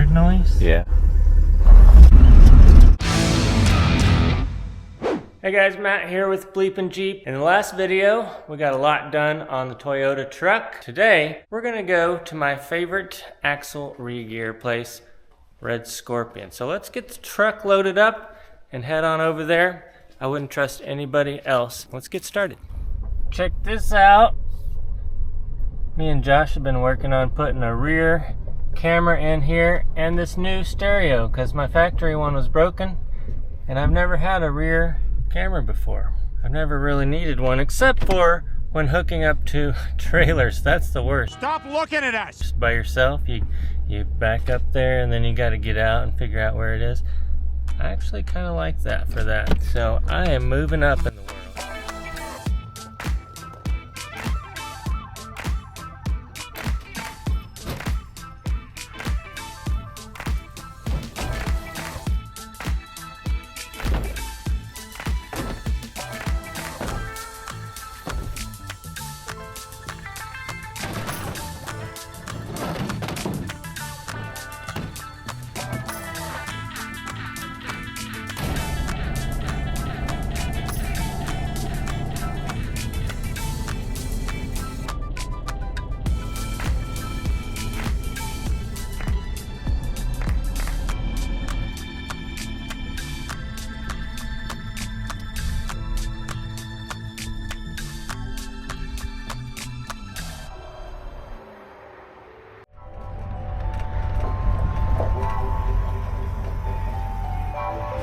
weird noise? Yeah. Hey guys, Matt here with BleepinJeep. In the last video, we got a lot done on the Toyota truck. Today, we're gonna go to my favorite axle re-gear place, Red Scorpion. So let's get the truck loaded up and head on over there. I wouldn't trust anybody else. Let's get started. Check this out. Me and Josh have been working on putting a rear camera in here and this new stereo because my factory one was broken and I've never had a rear camera before. I've never really needed one except for when hooking up to trailers. That's the worst. Stop looking at us! Just by yourself, you back up there and then you got to get out and figure out where it is. I actually kind of like that for that. So I am moving up in the world.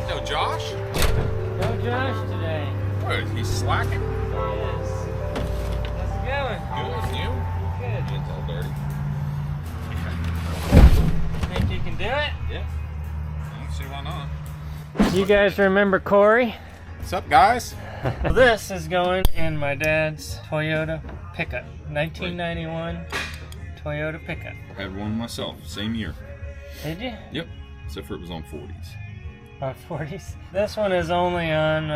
No Josh? No Josh today. What, he's slacking? He is. How's it going? Good, you? Good. It's all dirty. Think you can do it? Yeah. I don't see why not. You guys remember Corey? What's up, guys? Well, this is going in my dad's Toyota pickup. 1991 Toyota pickup. I had one myself, same year. Did you? Yep. Except for it was on 40s. On 40s? This one is only on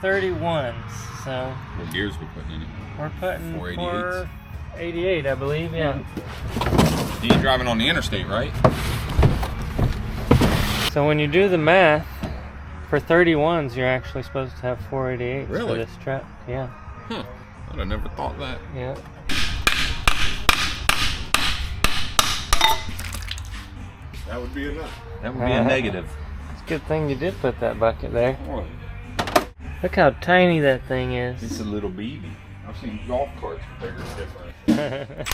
31s, so What gears we putting in it? we're putting 488s? 488, I believe, yeah. You ain't driving on the interstate, right? So when you do the math, for 31s, you're actually supposed to have 488s for Really? this truck. Yeah. Huh. I'd have never thought that. Yeah. That would be enough. That would be a negative. It's a good thing you did put that bucket there. Oh, Look how tiny that thing is. It's a little BB. I've seen golf carts with bigger different.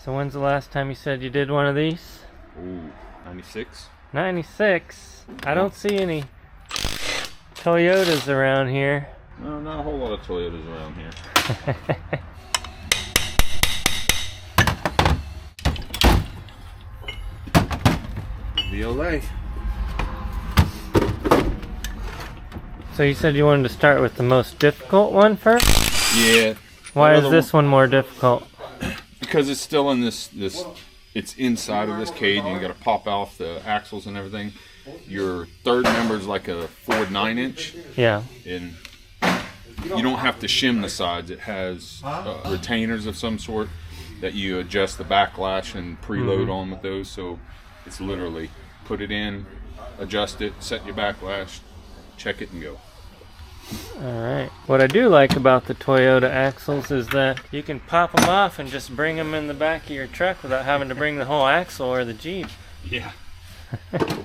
So when's the last time you said you did one of these? Ooh, 96? 96. I don't see any Toyotas around here. No, not a whole lot of Toyotas around here. VLA. So you said you wanted to start with the most difficult one first? Yeah. Why is Another this one more difficult? Because it's still in this it's inside of this cage and you got to pop off the axles and everything. Your third member is like a Ford 9-inch, Yeah. and you don't have to shim the sides. It has retainers of some sort that you adjust the backlash and preload on with those. So it's literally put it in, adjust it, set your backlash, check it, and go. Alright. What I do like about the Toyota axles is that you can pop them off and just bring them in the back of your truck without having to bring the whole axle or the Jeep. Yeah.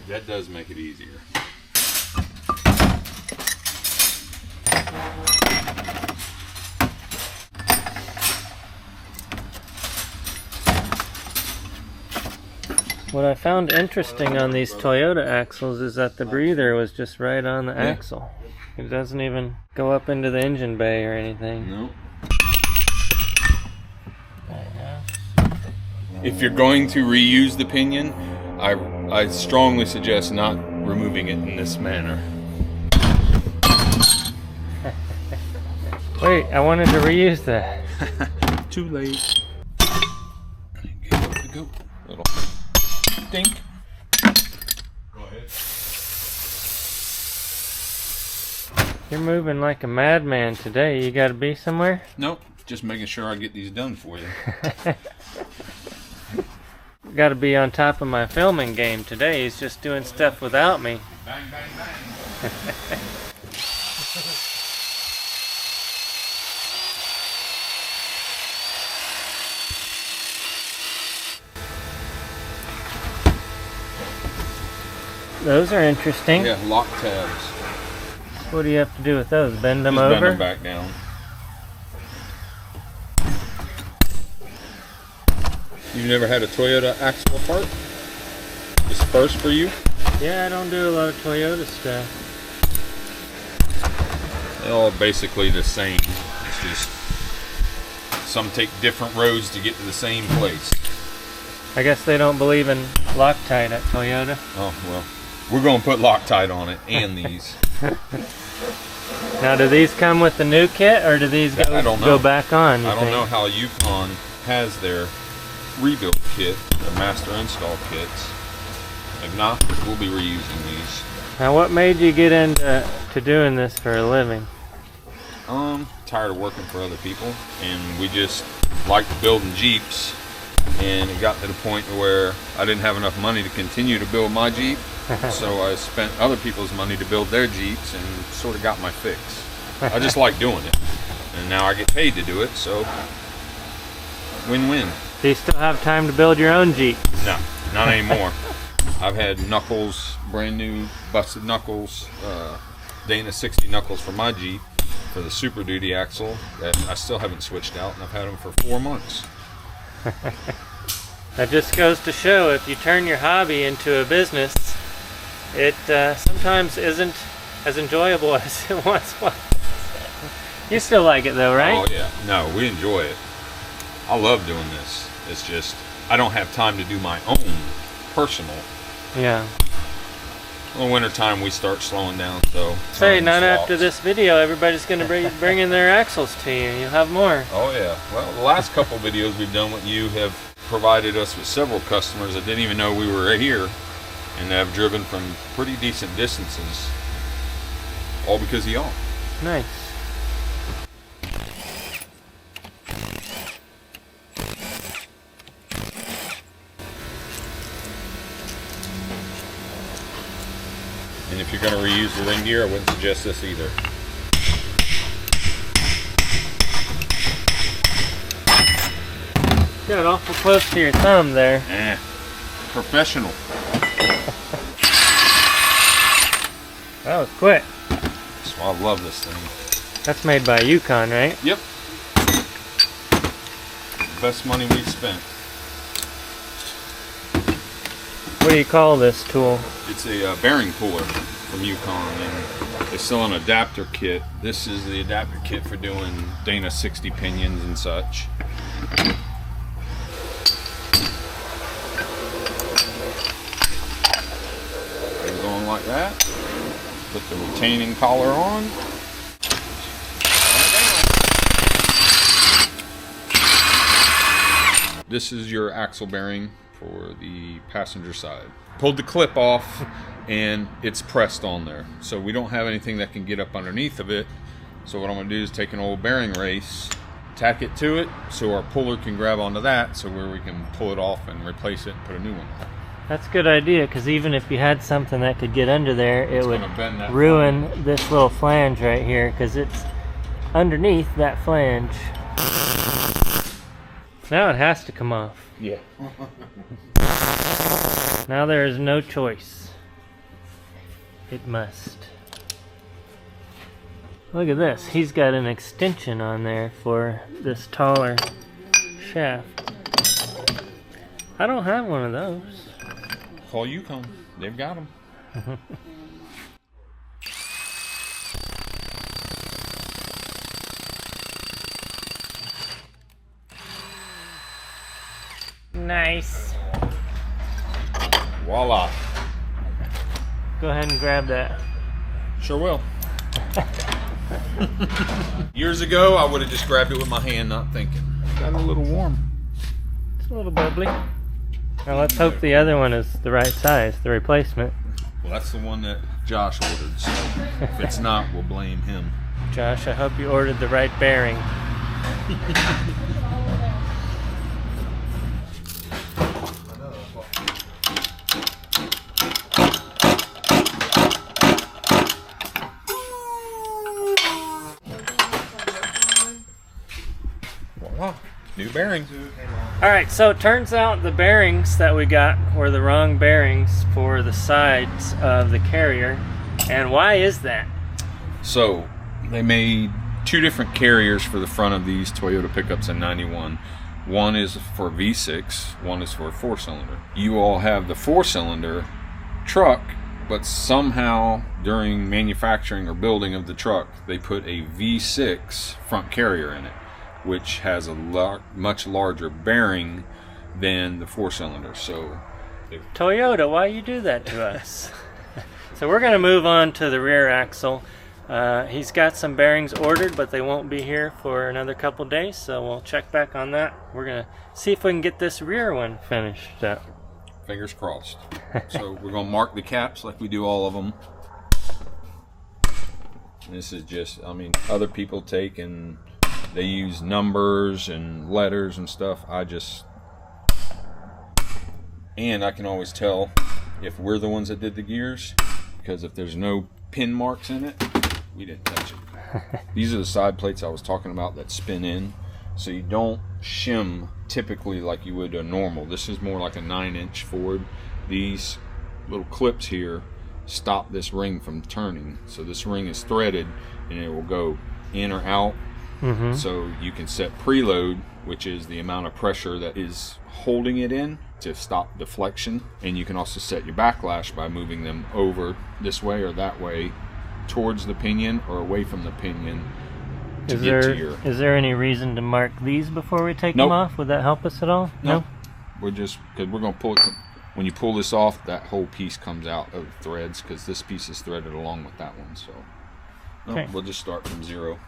That does make it easier. What I found interesting on these Toyota axles is that the breather was just right on the axle. It doesn't even go up into the engine bay or anything. No. If you're going to reuse the pinion, I strongly suggest not removing it in this manner. Wait, I wanted to reuse that. Too late. Go. Little dink. Go ahead. You're moving like a madman today. You gotta be somewhere? Nope. Just making sure I get these done for you. got to be on top of my filming game today. He's just doing stuff without me. Bang, bang, bang. Those are interesting. Yeah, lock tabs. What do you have to do with those? Bend them Just over? bend them back down. You've never had a Toyota axle apart? It's first for you? Yeah, I don't do a lot of Toyota stuff. They're all basically the same. It's just some take different roads to get to the same place. I guess they don't believe in Loctite at Toyota. Oh, well. We're going to put Loctite on it and these. Now, do these come with the new kit, or do these go back on? I don't know how Yukon has their rebuild kit, their master install kits. If not, we'll be reusing these. Now, what made you get into doing this for a living? Tired of working for other people, and we just liked building Jeeps, and it got to the point where I didn't have enough money to continue to build my Jeep, so I spent other people's money to build their Jeeps and sort of got my fix. I just like doing it, and now I get paid to do it, so win-win. Do you still have time to build your own Jeep? No, not anymore. I've had knuckles, brand new busted knuckles, Dana 60 knuckles for my Jeep for the Super Duty axle that I still haven't switched out, and I've had them for 4 months. That just goes to show, if you turn your hobby into a business, it sometimes isn't as enjoyable as it once was. You still like it though, right? Oh yeah, no, we enjoy it. I love doing this. It's just, I don't have time to do my own personal. Yeah. In the wintertime we start slowing down, so. Say, not after this video, everybody's going to bring in their axles to you. You'll have more. Oh yeah. Well, the last couple videos we've done with you have provided us with several customers that didn't even know we were here and have driven from pretty decent distances. All because of y'all. Nice. And if you're going to reuse the ring gear, I wouldn't suggest this either. Got awful close to your thumb there. Professional. That was quick. That's why I love this thing. That's made by Yukon, right? Yep. Best money we've spent. What do you call this tool? It's a bearing puller from Yukon, and they sell an adapter kit. This is the adapter kit for doing Dana 60 pinions and such. Goes on like that. Put the retaining collar on. This is your axle bearing for the passenger side. Pulled the clip off and it's pressed on there. So we don't have anything that can get up underneath of it. So what I'm gonna do is take an old bearing race, tack it to it so our puller can grab onto that, so where we can pull it off and replace it and put a new one on. That's a good idea, because even if you had something that could get under there, it would ruin this little flange right here, because it's underneath that flange. Now it has to come off. Yeah. Now there is no choice. It must. Look at this. He's got an extension on there for this taller shaft. I don't have one of those. Call Yukon. They've got them. Nice. Voila. Go ahead and grab that. Sure will. Years ago, I would have just grabbed it with my hand, not thinking. Got a little warm. It's a little bubbly. Now let's hope the other one is the right size, the replacement. Well, that's the one that Josh ordered, so if it's not, we'll blame him. Josh, I hope you ordered the right bearing. bearing. Alright, so it turns out the bearings that we got were the wrong bearings for the sides of the carrier. And why is that? So, they made two different carriers for the front of these Toyota pickups in 91. One is for V6, one is for a 4-cylinder. You all have the 4-cylinder truck, but somehow during manufacturing or building of the truck, they put a V6 front carrier in it, which has a much larger bearing than the 4-cylinder. So, Toyota, why you do that to us? So we're going to move on to the rear axle. He's got some bearings ordered, but they won't be here for another couple days, so we'll check back on that. We're going to see if we can get this rear one finished up. Fingers crossed. So we're going to mark the caps like we do all of them. This is just, I mean, other people take and they use numbers and letters and stuff. And I can always tell if we're the ones that did the gears, because if there's no pin marks in it, we didn't touch it. These are the side plates I was talking about that spin in, so you don't shim typically like you would a normal. This is more like a 9-inch Ford. These little clips here stop this ring from turning, so this ring is threaded and it will go in or out. So you can set preload, which is the amount of pressure that is holding it in to stop deflection, and you can also set your backlash by moving them over this way or that way towards the pinion or away from the pinion to Is there any reason to mark these before we take them off? Would that help us at all? No. We're just, because we're going to pull it, when you pull this off, that whole piece comes out of threads, because this piece is threaded along with that one. So okay. We'll just start from zero.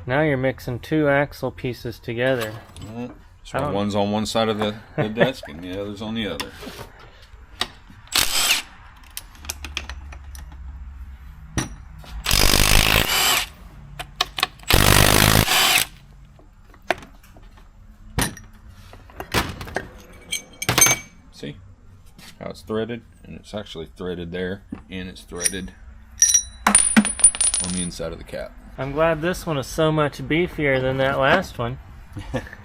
Now you're mixing two axle pieces together. So one's on one side of the desk and the other's on the other. See how it's threaded? And it's actually threaded there, and it's threaded on the inside of the cap. I'm glad this one is so much beefier than that last one.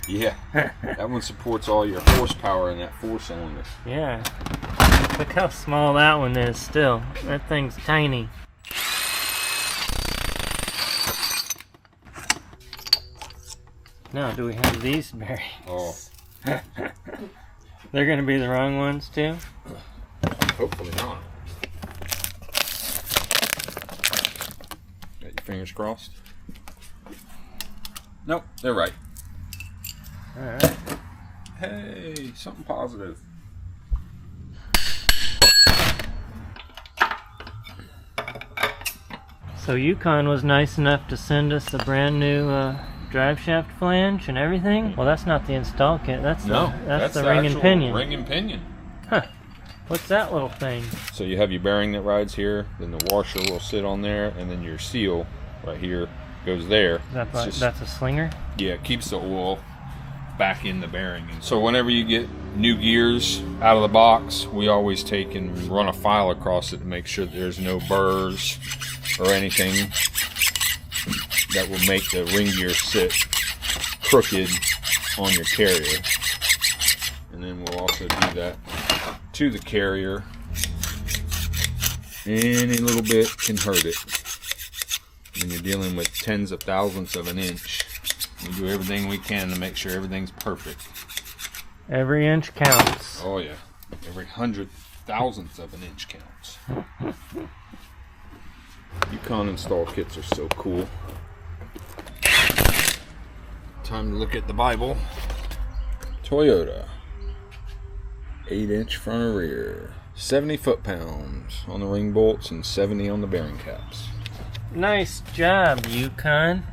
Yeah, that one supports all your horsepower in that 4-cylinder. Yeah, look how small that one is still. That thing's tiny. Now, do we have these bearings? Oh. They're going to be the wrong ones too? Hopefully not. Got your fingers crossed? Nope, they're right. Alright. Hey, something positive. So Yukon was nice enough to send us a brand new drive shaft flange and everything. Well, that's not the install kit. That's the ring and pinion. Ring and pinion. Huh. What's that little thing? So you have your bearing that rides here, then the washer will sit on there, and then your seal right here goes there. That's a slinger? Yeah, it keeps the oil back in the bearing. And so whenever you get new gears out of the box, we always take and run a file across it to make sure that there's no burrs or anything that will make the ring gear sit crooked on your carrier. And then we'll also do that to the carrier. Any little bit can hurt it when you're dealing with tens of thousandths of an inch. We do everything we can to make sure everything's perfect. Every inch counts. Oh yeah, every 100,000th of an inch counts. Yukon install kits are so cool. Time to look at the Bible. Toyota, 8-inch front and rear, 70 foot-pounds on the ring bolts and 70 on the bearing caps. Nice job, Yukon.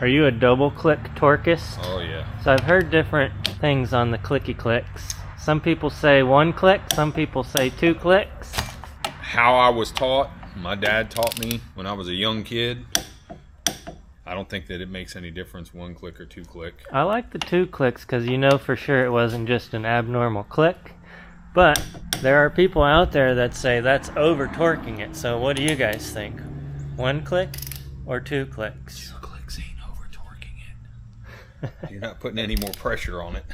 Are you a double-click torquist? Oh yeah. So I've heard different things on the clicky clicks. Some people say 1 click, some people say 2 clicks. How I was taught, my dad taught me when I was a young kid. I don't think that it makes any difference 1 click or 2 click. I like the 2 clicks because you know for sure it wasn't just an abnormal click. But there are people out there that say that's over torquing it. So what do you guys think? 1 click or 2 clicks? 2 clicks ain't over torquing it. You're not putting any more pressure on it.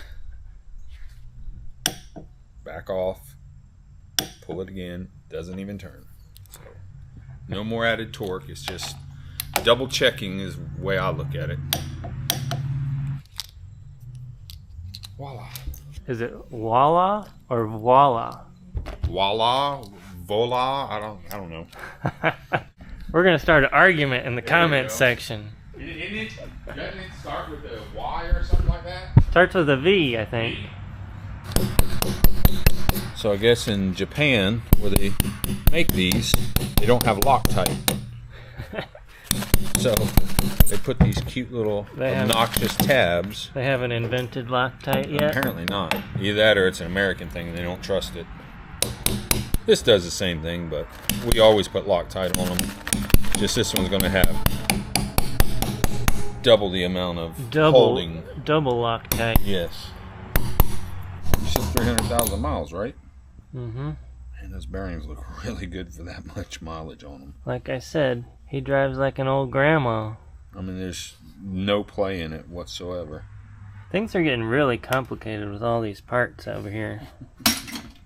Back off. Pull it again. Doesn't even turn. So, no more added torque. It's just double checking is the way I look at it. Voila. Is it voila or voila? Voila, voila. I don't know. We're gonna start an argument in the comment section. Doesn't it start with a Y or something like that? Starts with a V, I think. So I guess in Japan, where they make these, they don't have Loctite. So they put these cute little obnoxious tabs. They haven't invented Loctite yet? Apparently not. Either that or it's an American thing and they don't trust it. This does the same thing, but we always put Loctite on them. Just this one's going to have double the amount of holding. Double Loctite. Yes. It's just 300,000 miles, right? Mm-hmm. And those bearings look really good for that much mileage on them. Like I said, he drives like an old grandma. I mean, there's no play in it whatsoever. Things are getting really complicated with all these parts over here.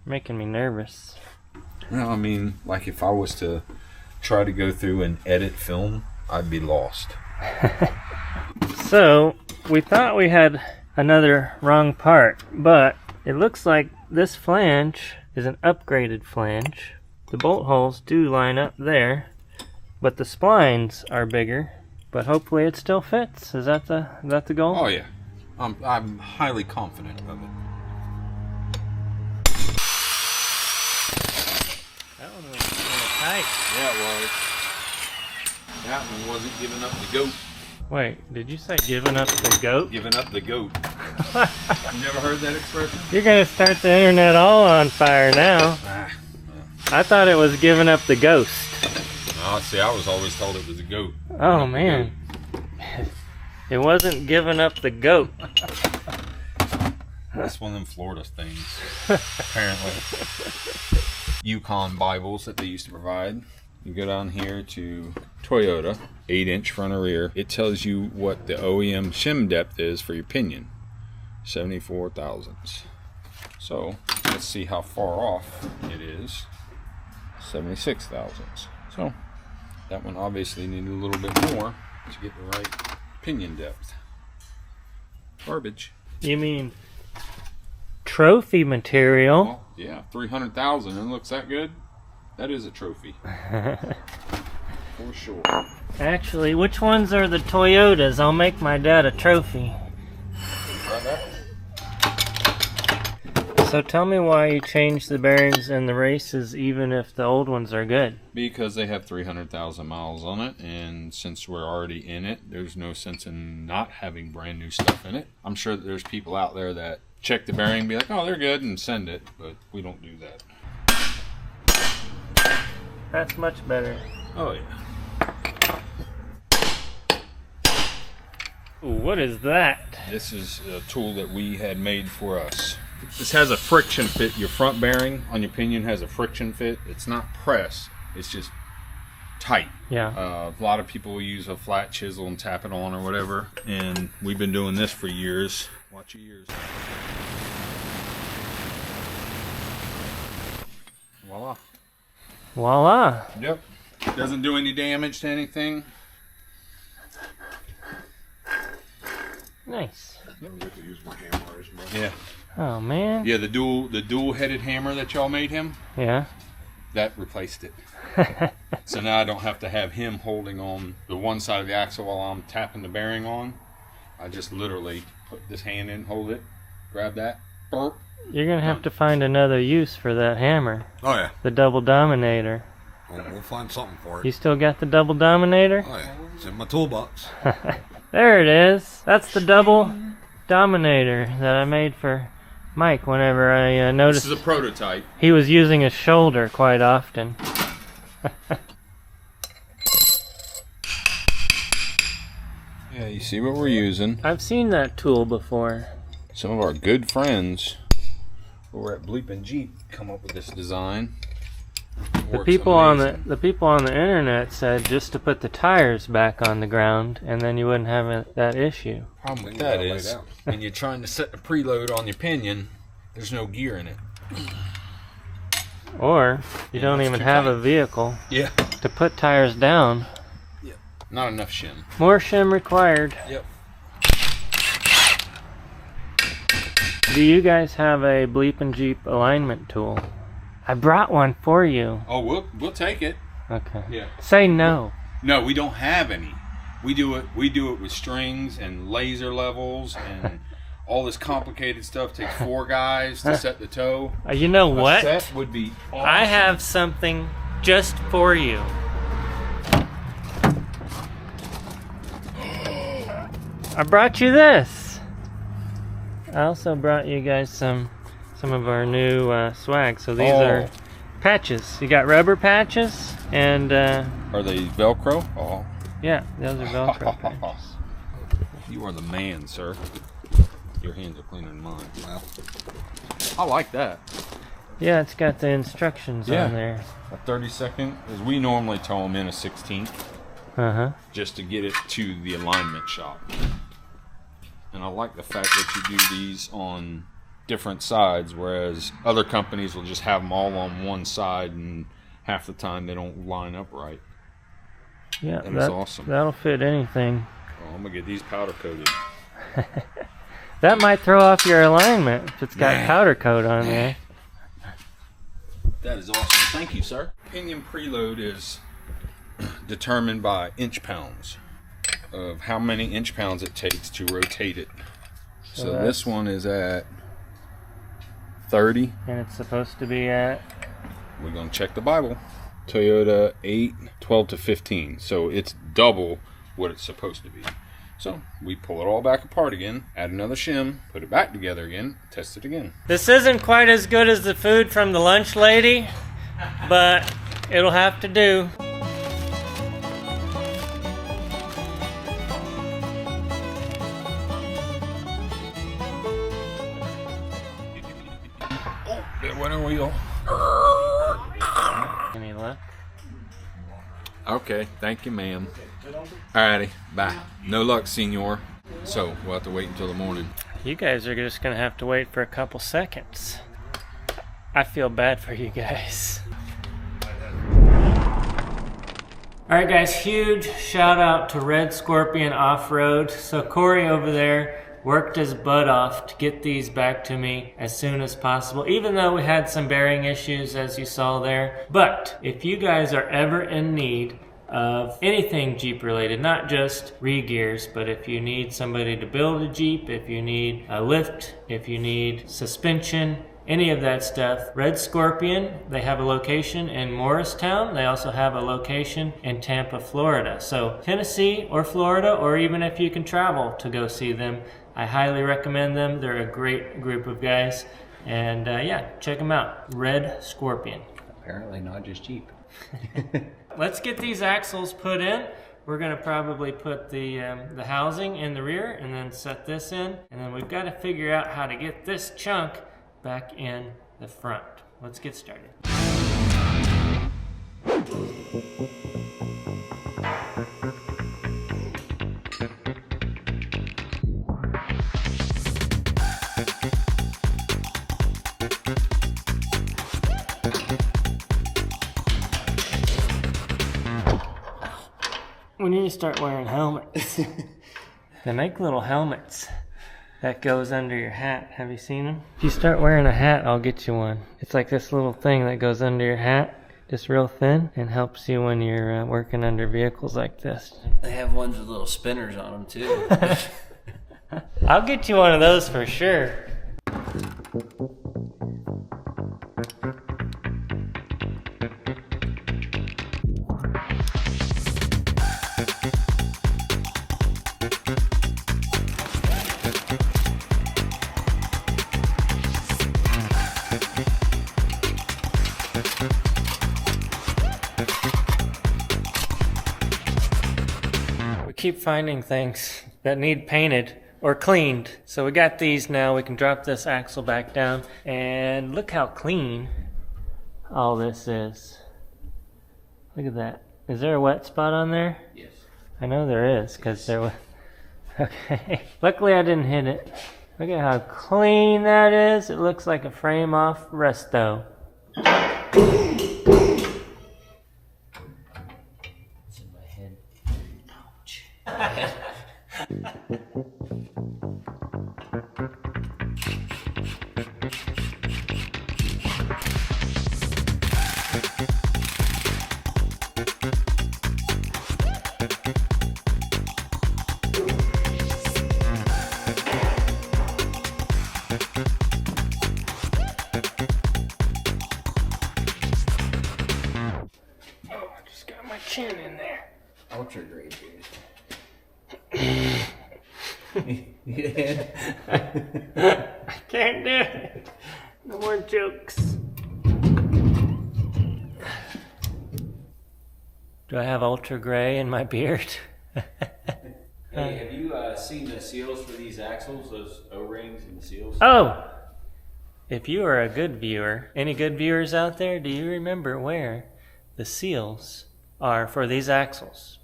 Making me nervous. Well, I mean, like if I was to try to go through and edit film, I'd be lost. So, we thought we had another wrong part, but it looks like this flange is an upgraded flange. The bolt holes do line up there, but the splines are bigger. But hopefully it still fits. Is that the goal? Oh yeah, I'm highly confident of it. That one was kind of tight. Yeah, it was. That one wasn't giving up the goat. Wait, did you say giving up the goat? Giving up the goat. You never heard that expression? You're gonna start the internet all on fire now. I thought it was giving up the ghost. Oh, see, I was always told it was a goat. Oh man, it wasn't giving up the goat. That's one of them Florida things, apparently. Yukon Bibles that they used to provide. You go down here to Toyota, 8-inch front or rear. It tells you what the OEM shim depth is for your pinion, 74 thousandths. So let's see how far off it is, 76 thousandths. So that one obviously needed a little bit more to get the right pinion depth. Garbage. You mean trophy material? Well, yeah, 300,000 and it looks that good. That is a trophy. For sure. Actually, which ones are the Toyotas? I'll make my dad a trophy. So tell me why you changed the bearings in the races even if the old ones are good. Because they have 300,000 miles on it, and since we're already in it, there's no sense in not having brand new stuff in it. I'm sure that there's people out there that check the bearing and be like, oh, they're good, and send it, but we don't do that. That's much better. Oh yeah. Ooh, what is that? This is a tool that we had made for us. This has a friction fit. Your front bearing on your pinion has a friction fit. It's not press, it's just tight. Yeah. A lot of people use a flat chisel and tap it on or whatever, and we've been doing this for years. Watch your ears. Voila. Voila. Yep. Doesn't do any damage to anything. Nice. Yeah. Oh man. Yeah, the dual headed hammer that y'all made him, Yeah. that replaced it. So now I don't have to have him holding on the one side of the axle while I'm tapping the bearing on. I just literally put this hand in, hold it, grab that, burp. You're gonna have to find another use for that hammer. Oh yeah. The double dominator. We'll find something for it. You still got the double dominator? Oh yeah. It's in my toolbox. There it is. That's the double dominator that I made for Mike whenever I noticed This is a prototype. he was using his shoulder quite often. Yeah, you see what we're using. I've seen that tool before. Some of our good friends over at BleepinJeep come up with this design. The people on the internet said just to put the tires back on the ground, and then you wouldn't have that issue. Problem with that is when you're trying to set the preload on your pinion, there's no gear in it. Or you don't even have a vehicle to put tires down. Yep. Not enough shim. More shim required. Yep. Do you guys have a BleepinJeep alignment tool? I brought one for you. Oh, we'll take it. Okay. Yeah. Say no. No, we don't have any. We do it with strings and laser levels and all this complicated stuff. Takes 4 guys to set the toe. You know what? Set would be awesome. I have something just for you. I brought you this. I also brought you guys some of our new swag. So these are patches. You got rubber patches and are they Velcro? Oh. Yeah, those are Velcro patches. You are the man, sir. Your hands are cleaner than mine. Wow. I like that. Yeah, it's got the instructions on there. A 32nd, as we normally tow them in a 16th. Just to get it to the alignment shop. And I like the fact that you do these on different sides, whereas other companies will just have them all on one side, and half the time they don't line up right. Yeah, that's awesome. That'll fit anything. Oh, I'm gonna get these powder coated. That might throw off your alignment if it's got powder coat on there. That is awesome. Thank you, sir. Pinion preload is determined by inch pounds of how many inch pounds it takes to rotate it. So this one is at 30. And it's supposed to be at? We're going to check the Bible. Toyota 8, 12 to 15. So it's double what it's supposed to be. So we pull it all back apart again, add another shim, put it back together again, test it again. This isn't quite as good as the food from the lunch lady, but it'll have to do. Oh, there went a wheel. Any luck? Okay, thank you, ma'am. Alrighty, bye. No luck, senor. So, we'll have to wait until the morning. You guys are just gonna have to wait for a couple seconds. I feel bad for you guys. Alright guys, huge shout out to Red Scorpion Offroad. So Corey over there worked his butt off to get these back to me as soon as possible, even though we had some bearing issues as you saw there. But if you guys are ever in need of anything Jeep related, not just re-gears, but if you need somebody to build a Jeep, if you need a lift, if you need suspension, any of that stuff, Red Scorpion, they have a location in Morristown. They also have a location in Tampa, Florida. So Tennessee or Florida, or even if you can travel to go see them, I highly recommend them. They're a great group of guys. And yeah, check them out. Red Scorpion. Apparently not just Jeep. Let's get these axles put in. We're gonna probably put the housing in the rear and then set this in. And then we've got to figure out how to get this chunk back in the front. Let's get started. We need to start wearing helmets. They make little helmets that goes under your hat. Have you seen them? If you start wearing a hat, I'll get you one. It's like this little thing that goes under your hat, just real thin, and helps you when you're working under vehicles like this. They have ones with little spinners on them too. I'll get you one of those for sure. Keep finding things that need painted or cleaned. So we got these now. We can drop this axle back down and look how clean all this is. Look at that. Is there a wet spot on there? Yes. I know there is, because there was... Okay. Luckily I didn't hit it. Look at how clean that is. It looks like a frame off resto. It's in my head. Ouch. Chin in there. Ultra grade, dude. I can't do it. No more jokes. Do I have ultra gray in my beard? Hey, have you seen the seals for these axles? Those O-rings and the seals? Oh! If you are a good viewer, any good viewers out there, do you remember where the seals are for these axles?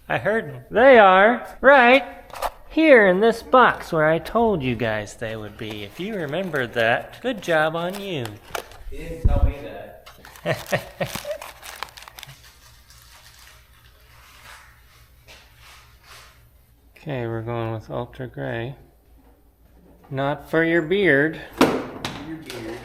I heard them. They are right here in this box where I told you guys they would be. If you remembered that, good job on you. He didn't tell me that. Okay, we're going with ultra gray. Not for your beard. Your beard.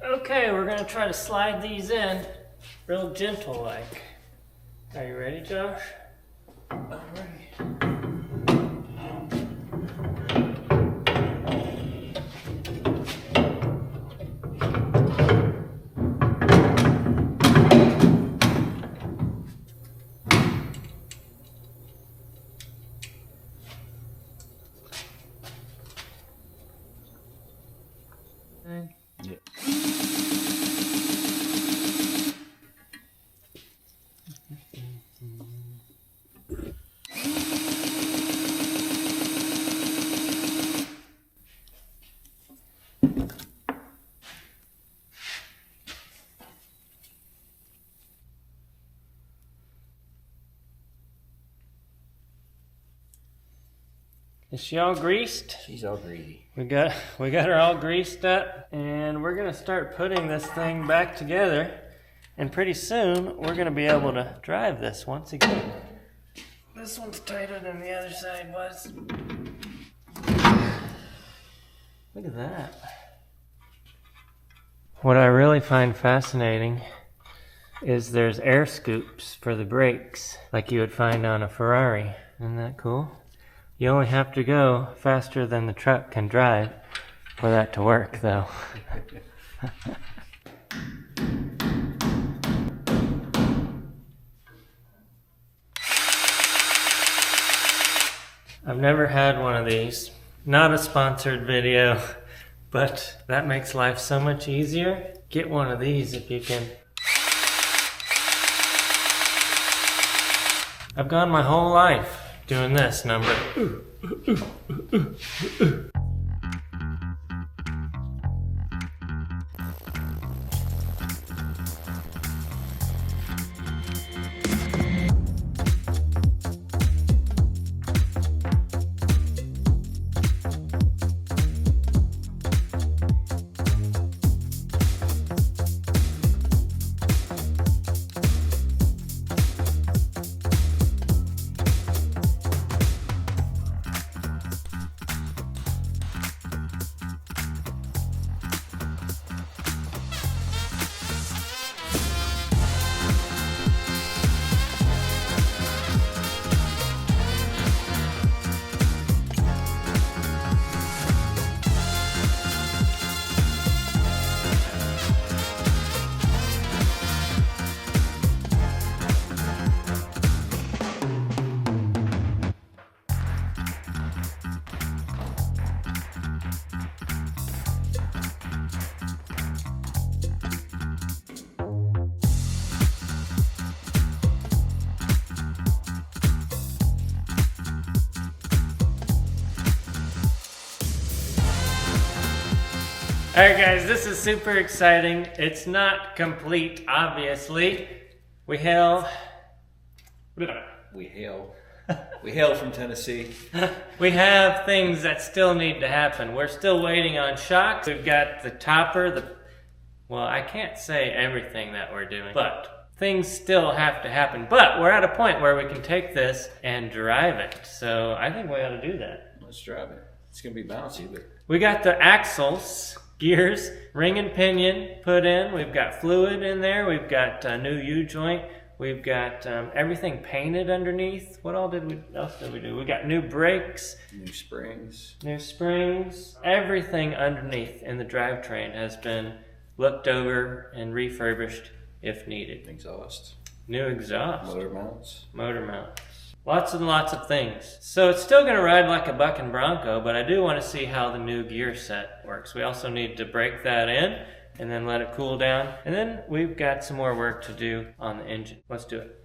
Okay, we're gonna try to slide these in real gentle like. Are you ready, Josh? I'm ready. Is she all greased? She's all greedy. We got her all greased up, and we're gonna start putting this thing back together, and pretty soon we're gonna be able to drive this once again. This one's tighter than the other side was. Look at that. What I really find fascinating is there's air scoops for the brakes, like you would find on a Ferrari. Isn't that cool? You only have to go faster than the truck can drive for that to work, though. I've never had one of these. Not a sponsored video, but that makes life so much easier. Get one of these if you can. I've gone my whole life doing this number. Alright guys, this is super exciting. It's not complete, obviously. We hail from Tennessee. We have things that still need to happen. We're still waiting on shocks. We've got the topper, well, I can't say everything that we're doing, but things still have to happen. But we're at a point where we can take this and drive it. So I think we ought to do that. Let's drive it. It's going to be bouncy, but... We got the axles, gears, ring and pinion put in. We've got fluid in there. We've got a new U-joint. We've got everything painted underneath. What else did we do? We got new brakes. New springs. New springs. Everything underneath in the drivetrain has been looked over and refurbished if needed. Exhaust. New exhaust. Motor mounts. Motor mounts. Lots and lots of things. So it's still going to ride like a bucking bronco, but I do want to see how the new gear set works. We also need to break that in and then let it cool down. And then we've got some more work to do on the engine. Let's do it.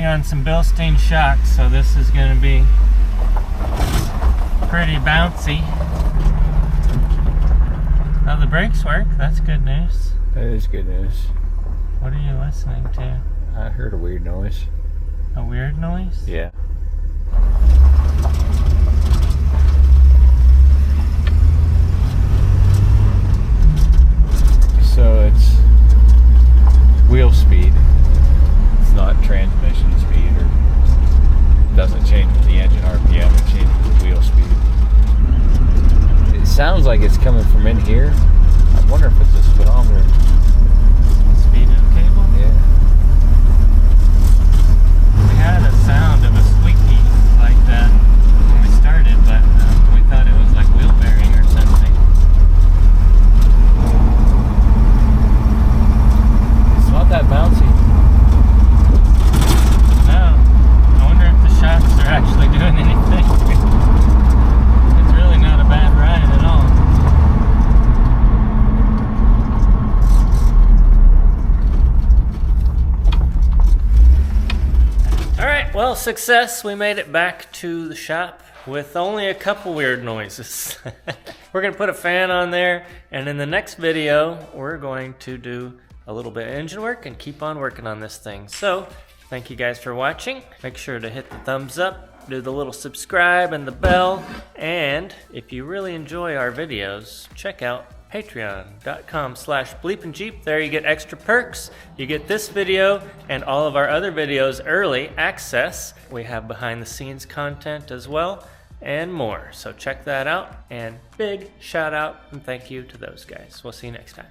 On some Bilstein shocks, so this is going to be pretty bouncy. Oh, the brakes work. That's good news. That is good news. What are you listening to? I heard a weird noise. A weird noise? Yeah. So it's wheel speed. It's not transmission speed, or doesn't change with the engine RPM, it changes with wheel speed. It sounds like it's coming from in here. I wonder if it's a speedometer. Speed up cable? Yeah. We had a sound of a squeaky like that when we started, but we thought it was like wheel bearing or something. It's not that bouncy. Shocks are actually doing anything. It's really not a bad ride at all. Alright, well, success. We made it back to the shop with only a couple weird noises. We're going to put a fan on there, and in the next video, we're going to do a little bit of engine work and keep on working on this thing. So, thank you guys for watching. Make sure to hit the thumbs up, do the little subscribe and the bell, and if you really enjoy our videos, check out patreon.com/BleepinJeep. There you get extra perks. You get this video and all of our other videos early access. We have behind the scenes content as well and more. So check that out, and big shout out and thank you to those guys. We'll see you next time.